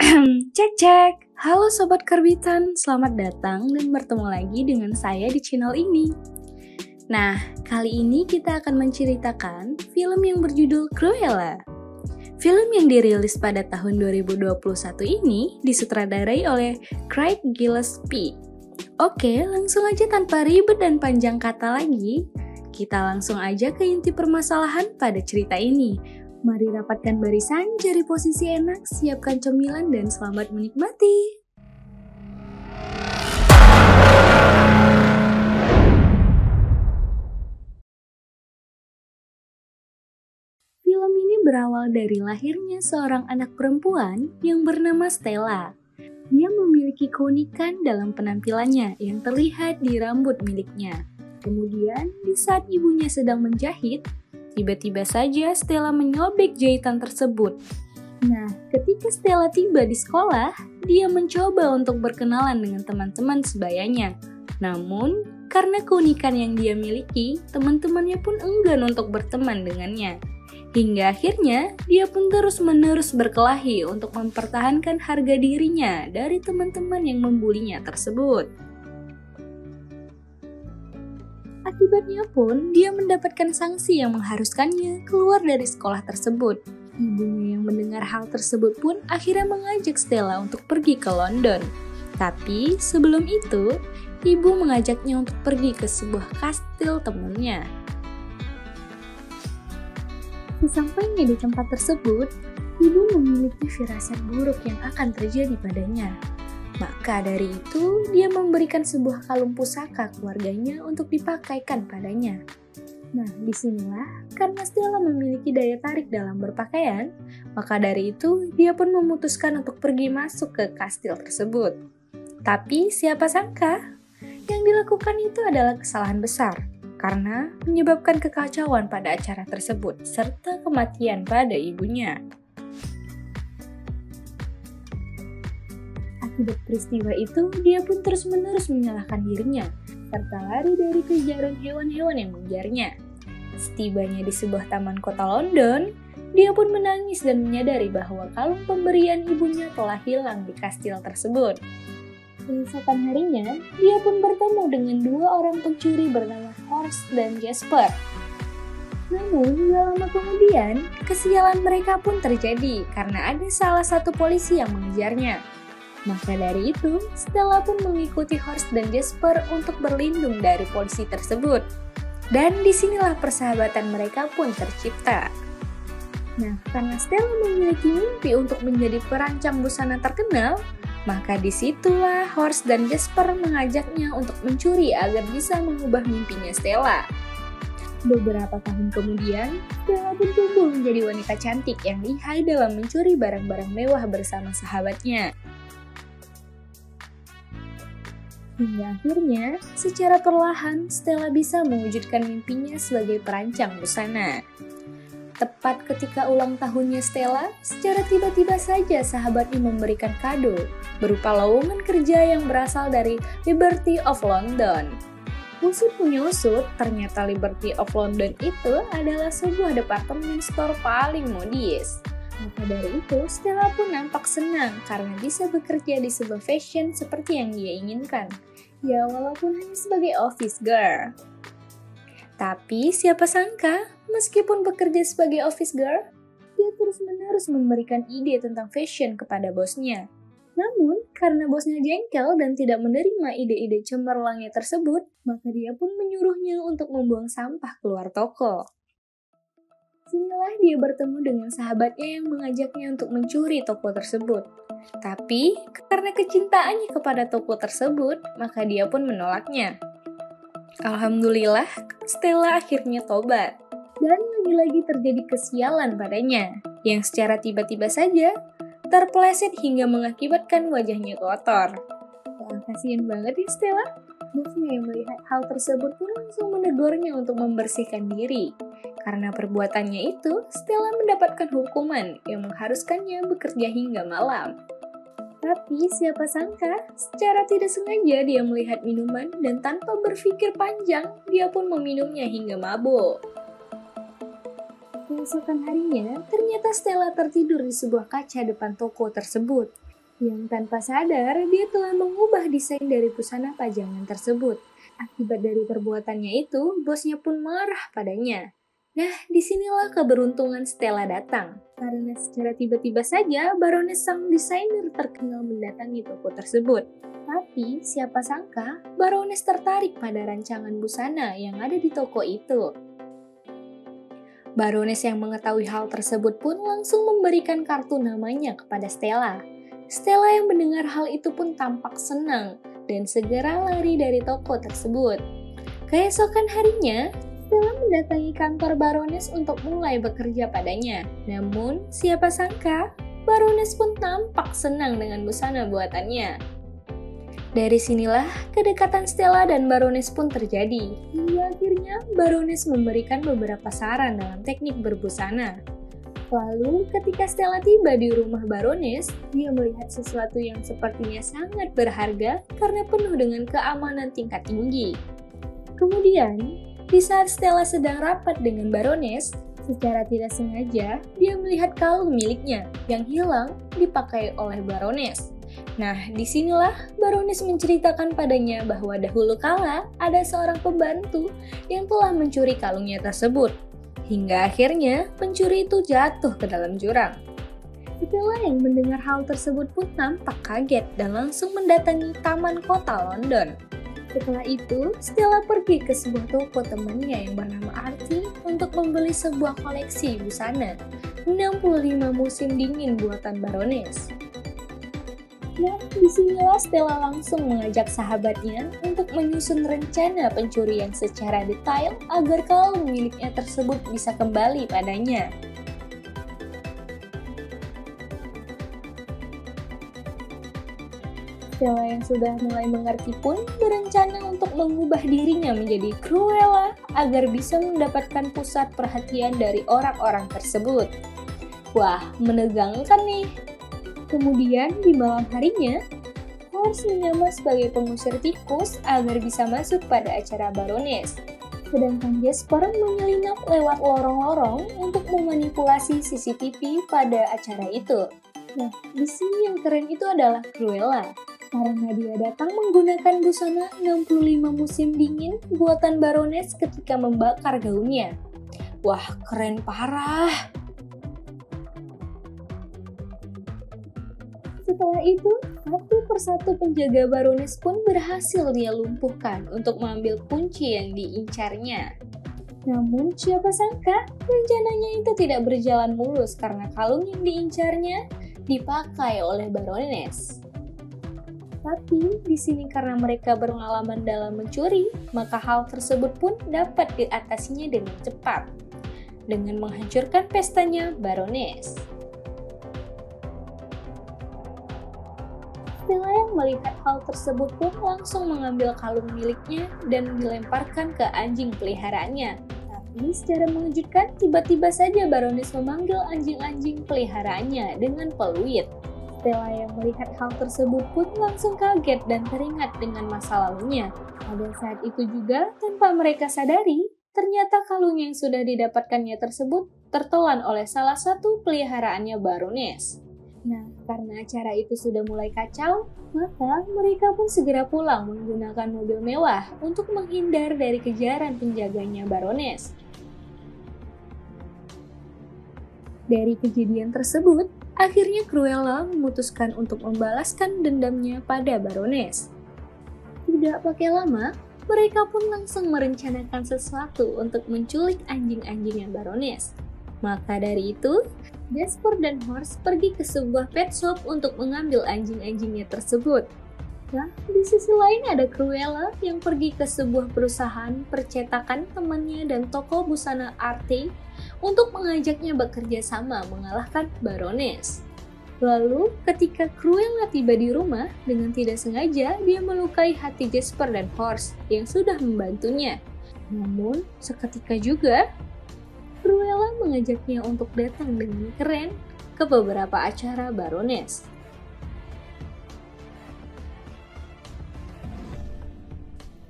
Cek cek, halo Sobat Karbitan, selamat datang dan bertemu lagi dengan saya di channel ini. Nah, kali ini kita akan menceritakan film yang berjudul Cruella. Film yang dirilis pada tahun 2021 ini disutradarai oleh Craig Gillespie. Oke, langsung aja tanpa ribet dan panjang kata lagi, kita langsung aja ke inti permasalahan pada cerita ini. Mari rapatkan barisan, cari posisi enak, siapkan cemilan, dan selamat menikmati. Film ini berawal dari lahirnya seorang anak perempuan yang bernama Stella. Dia memiliki keunikan dalam penampilannya yang terlihat di rambut miliknya. Kemudian, di saat ibunya sedang menjahit, tiba-tiba saja Stella menyobek jahitan tersebut. Nah, ketika Stella tiba di sekolah, dia mencoba untuk berkenalan dengan teman-teman sebayanya. Namun, karena keunikan yang dia miliki, teman-temannya pun enggan untuk berteman dengannya. Hingga akhirnya, dia pun terus-menerus berkelahi untuk mempertahankan harga dirinya dari teman-teman yang membulinya tersebut. Akibatnya pun, dia mendapatkan sanksi yang mengharuskannya keluar dari sekolah tersebut. Ibunya yang mendengar hal tersebut pun akhirnya mengajak Stella untuk pergi ke London. Tapi sebelum itu, ibu mengajaknya untuk pergi ke sebuah kastil temannya. Sesampainya di tempat tersebut, ibu memiliki firasat buruk yang akan terjadi padanya. Maka dari itu, dia memberikan sebuah kalung pusaka keluarganya untuk dipakaikan padanya. Nah, disinilah karena Stella memiliki daya tarik dalam berpakaian, maka dari itu dia pun memutuskan untuk pergi masuk ke kastil tersebut. Tapi siapa sangka, yang dilakukan itu adalah kesalahan besar, karena menyebabkan kekacauan pada acara tersebut, serta kematian pada ibunya. Akibat peristiwa itu, dia pun terus-menerus menyalahkan dirinya, serta lari dari kejaran hewan-hewan yang mengejarnya. Setibanya di sebuah taman kota London, dia pun menangis dan menyadari bahwa kalung pemberian ibunya telah hilang di kastil tersebut. Keesokan harinya, dia pun bertemu dengan dua orang pencuri bernama Horst dan Jasper. Namun, gak lama kemudian, kesialan mereka pun terjadi karena ada salah satu polisi yang mengejarnya. Maka dari itu, Stella pun mengikuti Horst dan Jasper untuk berlindung dari polisi tersebut. Dan disinilah persahabatan mereka pun tercipta. Nah, karena Stella memiliki mimpi untuk menjadi perancang busana terkenal, maka disitulah Horst dan Jasper mengajaknya untuk mencuri agar bisa mengubah mimpinya Stella. Beberapa tahun kemudian, Stella pun tumbuh menjadi wanita cantik yang lihai dalam mencuri barang-barang mewah bersama sahabatnya. Hingga akhirnya, secara perlahan Stella bisa mewujudkan mimpinya sebagai perancang busana. Tepat ketika ulang tahunnya Stella, secara tiba-tiba saja sahabatnya memberikan kado berupa lowongan kerja yang berasal dari Liberty of London. Usut punya usut, ternyata Liberty of London itu adalah sebuah departemen store paling modis. Maka dari itu, Stella pun nampak senang karena bisa bekerja di sebuah fashion seperti yang dia inginkan. Ya, walaupun hanya sebagai office girl. Tapi siapa sangka, meskipun bekerja sebagai office girl, dia terus-menerus memberikan ide tentang fashion kepada bosnya. Namun, karena bosnya jengkel dan tidak menerima ide-ide cemerlangnya tersebut, maka dia pun menyuruhnya untuk membuang sampah keluar toko. Sinilah dia bertemu dengan sahabatnya yang mengajaknya untuk mencuri toko tersebut. Tapi, karena kecintaannya kepada toko tersebut, maka dia pun menolaknya. Alhamdulillah, Stella akhirnya tobat. Dan lagi-lagi terjadi kesialan padanya, yang secara tiba-tiba saja terpeleset hingga mengakibatkan wajahnya kotor. Wah, kasihan banget ya Stella. Bosnya yang melihat hal tersebut pun langsung menegurnya untuk membersihkan diri. Karena perbuatannya itu, Stella mendapatkan hukuman yang mengharuskannya bekerja hingga malam. Tapi siapa sangka, secara tidak sengaja dia melihat minuman dan tanpa berpikir panjang, dia pun meminumnya hingga mabuk. Keesokan harinya, ternyata Stella tertidur di sebuah kaca depan toko tersebut. yang tanpa sadar dia telah mengubah desain dari busana pajangan tersebut. Akibat dari perbuatannya itu, bosnya pun marah padanya. Nah, disinilah keberuntungan Stella datang. Karena secara tiba-tiba saja, Baroness sang desainer terkenal mendatangi toko tersebut. Tapi, siapa sangka, Baroness tertarik pada rancangan busana yang ada di toko itu. Baroness yang mengetahui hal tersebut pun langsung memberikan kartu namanya kepada Stella. Stella yang mendengar hal itu pun tampak senang dan segera lari dari toko tersebut. Keesokan harinya, Stella mendatangi kantor Baroness untuk mulai bekerja padanya. Namun, siapa sangka, Baroness pun tampak senang dengan busana buatannya. Dari sinilah, kedekatan Stella dan Baroness pun terjadi. Hingga akhirnya, Baroness memberikan beberapa saran dalam teknik berbusana. Lalu, ketika Stella tiba di rumah Baroness, dia melihat sesuatu yang sepertinya sangat berharga karena penuh dengan keamanan tingkat tinggi. Kemudian, di saat Stella sedang rapat dengan Baroness, secara tidak sengaja dia melihat kalung miliknya yang hilang dipakai oleh Baroness. Nah, disinilah Baroness menceritakan padanya bahwa dahulu kala ada seorang pembantu yang telah mencuri kalungnya tersebut. Hingga akhirnya pencuri itu jatuh ke dalam jurang. Stella yang mendengar hal tersebut pun nampak kaget dan langsung mendatangi taman kota London. Setelah itu, Stella pergi ke sebuah toko temannya yang bernama Artie untuk membeli sebuah koleksi busana 65 musim dingin buatan Baroness. Nah, disinilah Stella langsung mengajak sahabatnya untuk menyusun rencana pencurian secara detail agar kalung miliknya tersebut bisa kembali padanya. Stella yang sudah mulai mengerti pun berencana untuk mengubah dirinya menjadi Cruella agar bisa mendapatkan pusat perhatian dari orang-orang tersebut. Wah, menegangkan nih. Kemudian di malam harinya, Horse menyamar sebagai pengusir tikus agar bisa masuk pada acara Baroness. Sedangkan Jasper menyelinap lewat lorong-lorong untuk memanipulasi CCTV pada acara itu. Nah, di sini yang keren itu adalah Cruella. Karena dia datang menggunakan busana 65 musim dingin buatan Baroness ketika membakar gaunnya. Wah, keren parah! Setelah itu, satu persatu penjaga Baroness pun berhasil dia lumpuhkan untuk mengambil kunci yang diincarnya. Namun, siapa sangka rencananya itu tidak berjalan mulus karena kalung yang diincarnya dipakai oleh Baroness. Tapi di sini karena mereka berpengalaman dalam mencuri, maka hal tersebut pun dapat diatasinya dengan cepat dengan menghancurkan pestanya Baroness. Stella yang melihat hal tersebut pun langsung mengambil kalung miliknya dan dilemparkan ke anjing peliharaannya. Tapi secara mengejutkan, tiba-tiba saja Baroness memanggil anjing-anjing peliharaannya dengan peluit. Stella yang melihat hal tersebut pun langsung kaget dan teringat dengan masa lalunya. Pada saat itu juga, tanpa mereka sadari, ternyata kalung yang sudah didapatkannya tersebut tertelan oleh salah satu peliharaannya Baroness. Nah, karena acara itu sudah mulai kacau, maka mereka pun segera pulang menggunakan mobil mewah untuk menghindar dari kejaran penjaganya Baroness. Dari kejadian tersebut, akhirnya Cruella memutuskan untuk membalaskan dendamnya pada Baroness. Tidak pakai lama, mereka pun langsung merencanakan sesuatu untuk menculik anjing-anjingnya Baroness. Maka dari itu, Jasper dan Horse pergi ke sebuah pet shop untuk mengambil anjing-anjingnya tersebut. Nah, di sisi lain ada Cruella yang pergi ke sebuah perusahaan percetakan temannya dan toko busana Artie untuk mengajaknya bekerja sama mengalahkan Baroness. Lalu, ketika Cruella tiba di rumah, dengan tidak sengaja dia melukai hati Jasper dan Horse yang sudah membantunya. Namun, seketika juga, Cruella mengajaknya untuk datang dengan keren ke beberapa acara Baroness.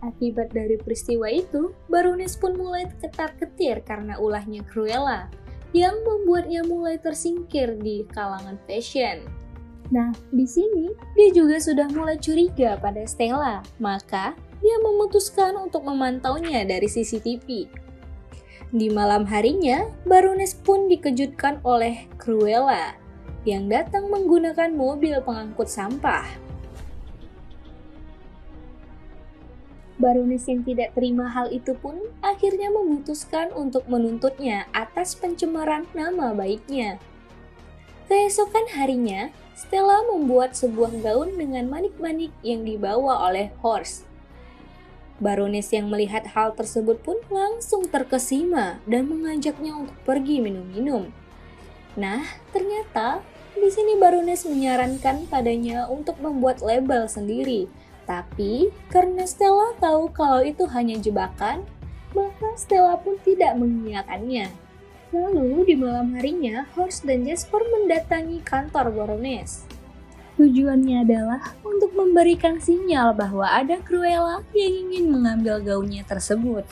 Akibat dari peristiwa itu, Baroness pun mulai ketar-ketir karena ulahnya Cruella, yang membuatnya mulai tersingkir di kalangan fashion. Nah, di sini dia juga sudah mulai curiga pada Stella, maka dia memutuskan untuk memantaunya dari CCTV. Di malam harinya, Baroness pun dikejutkan oleh Cruella yang datang menggunakan mobil pengangkut sampah. Baroness yang tidak terima hal itu pun akhirnya memutuskan untuk menuntutnya atas pencemaran nama baiknya. Keesokan harinya, Stella membuat sebuah gaun dengan manik-manik yang dibawa oleh Horst. Baroness yang melihat hal tersebut pun langsung terkesima dan mengajaknya untuk pergi minum-minum. Nah, ternyata di sini Baroness menyarankan padanya untuk membuat label sendiri. Tapi karena Stella tahu kalau itu hanya jebakan, maka Stella pun tidak mengiyakannya. Lalu di malam harinya, Horst dan Jasper mendatangi kantor Baroness. Tujuannya adalah untuk memberikan sinyal bahwa ada Cruella yang ingin mengambil gaunnya tersebut.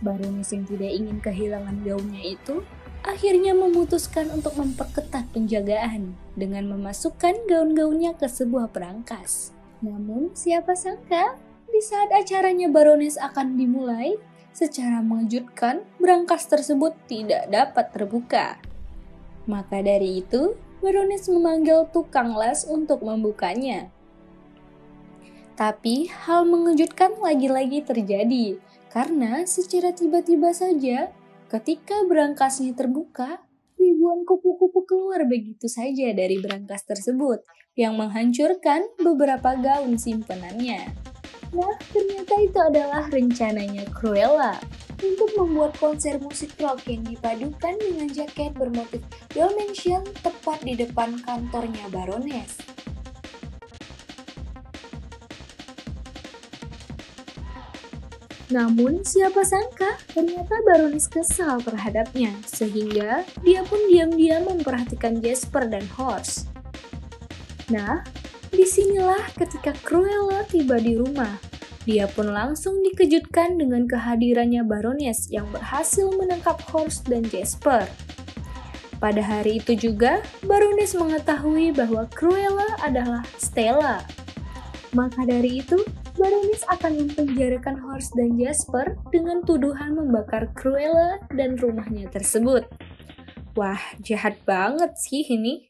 Baroness yang tidak ingin kehilangan gaunnya itu akhirnya memutuskan untuk memperketat penjagaan dengan memasukkan gaun-gaunnya ke sebuah berangkas. Namun siapa sangka di saat acaranya Baroness akan dimulai, secara mengejutkan berangkas tersebut tidak dapat terbuka. Maka dari itu, Baroness memanggil tukang las untuk membukanya. Tapi hal mengejutkan lagi-lagi terjadi, karena secara tiba-tiba saja ketika berangkasnya terbuka, ribuan kupu-kupu keluar begitu saja dari berangkas tersebut yang menghancurkan beberapa gaun simpenannya. Nah, ternyata itu adalah rencananya Cruella untuk membuat konser musik rock yang dipadukan dengan jaket bermotif Dalmatian tepat di depan kantornya Baroness. Namun siapa sangka ternyata Baroness kesal terhadapnya, sehingga dia pun diam-diam memperhatikan Jasper dan Horst. Nah, disinilah ketika Cruella tiba di rumah. Dia pun langsung dikejutkan dengan kehadirannya Baroness yang berhasil menangkap Horst dan Jasper. Pada hari itu juga, Baroness mengetahui bahwa Cruella adalah Stella. Maka dari itu, Baroness akan mempenjarakan Horst dan Jasper dengan tuduhan membakar Cruella dan rumahnya tersebut. Wah, jahat banget sih ini.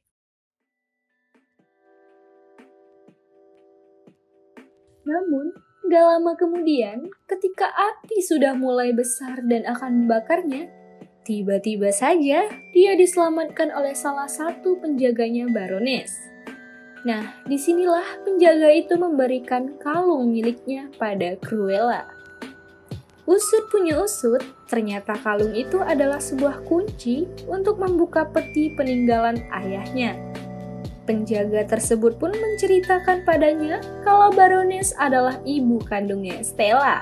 Namun, gak lama kemudian, ketika api sudah mulai besar dan akan membakarnya, tiba-tiba saja dia diselamatkan oleh salah satu penjaganya Baroness. Nah, disinilah penjaga itu memberikan kalung miliknya pada Cruella. Usut punya usut, ternyata kalung itu adalah sebuah kunci untuk membuka peti peninggalan ayahnya. Penjaga tersebut pun menceritakan padanya kalau Baroness adalah ibu kandungnya Stella.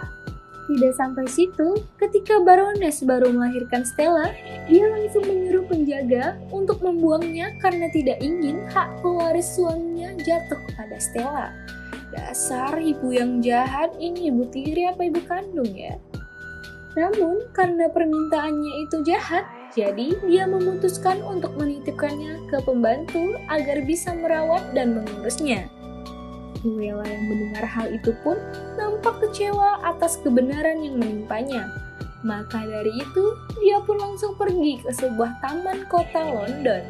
Tidak sampai situ, ketika Baroness baru melahirkan Stella, dia langsung menyuruh penjaga untuk membuangnya karena tidak ingin hak pewaris suaminya jatuh kepada Stella. Dasar ibu yang jahat, ini ibu tiri apa ibu kandung ya? Namun, karena permintaannya itu jahat, jadi dia memutuskan untuk menitipkannya ke pembantu agar bisa merawat dan mengurusnya. Cruella yang mendengar hal itu pun nampak kecewa atas kebenaran yang menimpanya. Maka dari itu, dia pun langsung pergi ke sebuah taman kota London.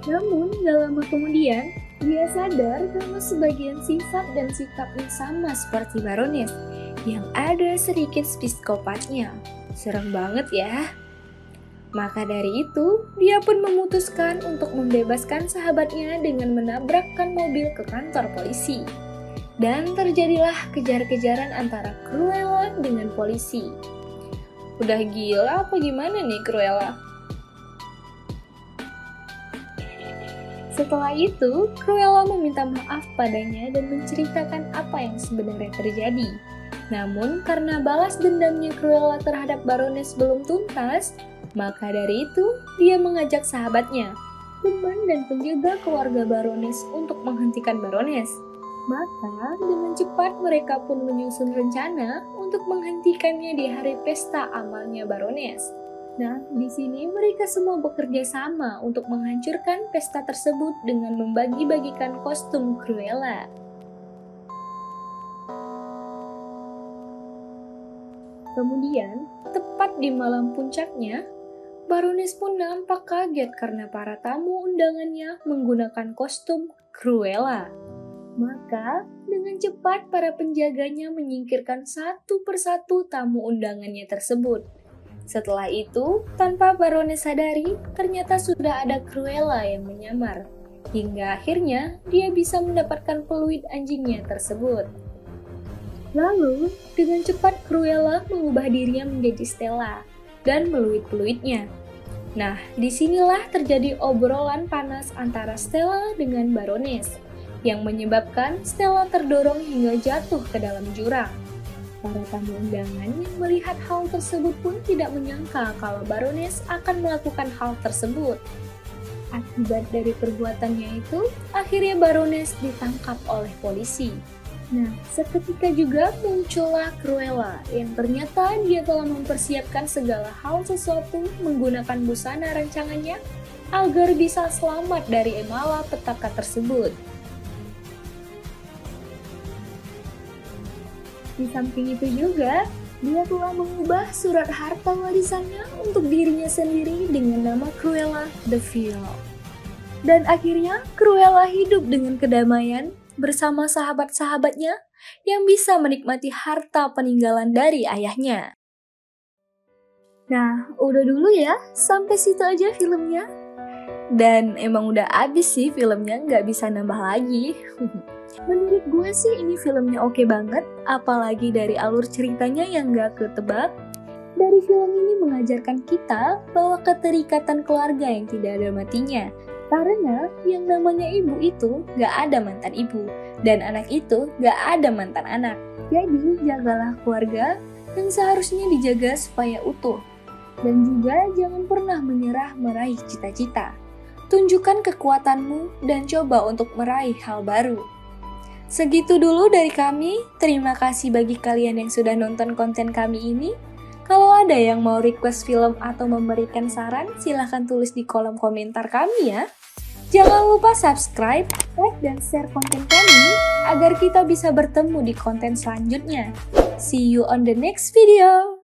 Namun, gak lama kemudian, dia sadar bahwa sebagian sifat dan sikapnya sama seperti Baroness, yang ada sedikit psikopatnya. Serem banget ya. Maka dari itu, dia pun memutuskan untuk membebaskan sahabatnya dengan menabrakkan mobil ke kantor polisi. Dan terjadilah kejar-kejaran antara Cruella dengan polisi. Udah gila apa gimana nih Cruella? Setelah itu, Cruella meminta maaf padanya dan menceritakan apa yang sebenarnya terjadi. Namun, karena balas dendamnya Cruella terhadap Baroness belum tuntas, maka dari itu, dia mengajak sahabatnya, teman dan penjaga keluarga Baroness untuk menghentikan Baroness. Maka, dengan cepat mereka pun menyusun rencana untuk menghentikannya di hari pesta amalnya Baroness. Nah, di sini mereka semua bekerja sama untuk menghancurkan pesta tersebut dengan membagi-bagikan kostum Cruella. Kemudian, tepat di malam puncaknya, Baroness pun nampak kaget karena para tamu undangannya menggunakan kostum Cruella. Maka, dengan cepat para penjaganya menyingkirkan satu persatu tamu undangannya tersebut. Setelah itu, tanpa Baroness sadari, ternyata sudah ada Cruella yang menyamar. Hingga akhirnya, dia bisa mendapatkan peluit anjingnya tersebut. Lalu, dengan cepat Cruella mengubah dirinya menjadi Stella dan meluit-peluitnya. Nah, disinilah terjadi obrolan panas antara Stella dengan Baroness, yang menyebabkan Stella terdorong hingga jatuh ke dalam jurang. Para tamu undangan yang melihat hal tersebut pun tidak menyangka kalau Baroness akan melakukan hal tersebut. Akibat dari perbuatannya itu, akhirnya Baroness ditangkap oleh polisi. Nah, seketika juga muncullah Cruella yang ternyata dia telah mempersiapkan segala hal sesuatu menggunakan busana rancangannya agar bisa selamat dari malapetaka tersebut. Di samping itu juga, dia telah mengubah surat harta warisannya untuk dirinya sendiri dengan nama Cruella the Vil. Dan akhirnya Cruella hidup dengan kedamaian bersama sahabat-sahabatnya yang bisa menikmati harta peninggalan dari ayahnya. Nah, udah dulu ya, sampai situ aja filmnya. Dan emang udah abis sih filmnya, nggak bisa nambah lagi. Menurut gue sih ini filmnya oke banget, apalagi dari alur ceritanya yang nggak ketebak. Dari film ini mengajarkan kita bahwa keterikatan keluarga yang tidak ada matinya. Karena yang namanya ibu itu gak ada mantan ibu, dan anak itu gak ada mantan anak. Jadi jagalah keluarga yang seharusnya dijaga supaya utuh. Dan juga jangan pernah menyerah meraih cita-cita. Tunjukkan kekuatanmu dan coba untuk meraih hal baru. Segitu dulu dari kami, terima kasih bagi kalian yang sudah nonton konten kami ini. Kalau ada yang mau request film atau memberikan saran, silahkan tulis di kolom komentar kami ya. Jangan lupa subscribe, like, dan share konten kami agar kita bisa bertemu di konten selanjutnya. See you on the next video!